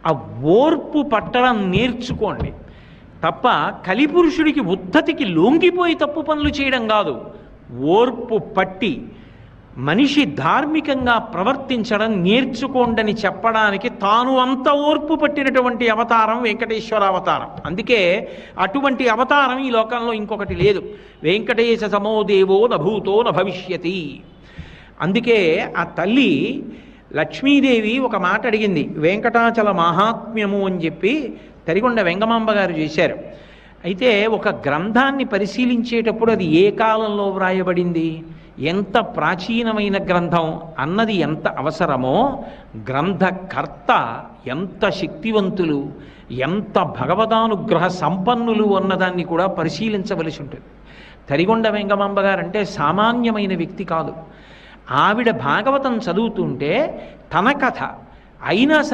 ఆ ఓర్పు పట్టడం నేర్చుకోండి తప్ప కలిపురుషుడికి ఉద్ధతికి లొంగిపోయి తప్పు పనులు చేయడం కాదు. ఓర్పు పట్టి మనిషి ధార్మికంగా ప్రవర్తించడం నేర్చుకోండని చెప్పడానికి తాను అంత ఓర్పు పట్టినటువంటి అవతారం వెంకటేశ్వర అవతారం. అందుకే అటువంటి అవతారం ఈ లోకంలో ఇంకొకటి లేదు. వెంకటేశ సమో దేవో నభూతో నభవిష్యతి. అందుకే ఆ తల్లి లక్ష్మీదేవి ఒక మాట అడిగింది. వెంకటాచల మహాత్మ్యము అని చెప్పి తరిగొండ వెంగమాంబ గారు చేశారు. అయితే ఒక గ్రంథాన్ని పరిశీలించేటప్పుడు అది ఏ కాలంలో వ్రాయబడింది, ఎంత ప్రాచీనమైన గ్రంథం అన్నది ఎంత అవసరమో, గ్రంథకర్త ఎంత శక్తివంతులు, ఎంత భగవదానుగ్రహ సంపన్నులు అన్నదాన్ని కూడా పరిశీలించవలసి ఉంటుంది. తరిగొండ వెంగమాంబ గారు అంటే సామాన్యమైన వ్యక్తి కాదు. ఆవిడ భాగవతం చదువుతుంటే తన కథ అయినా సరే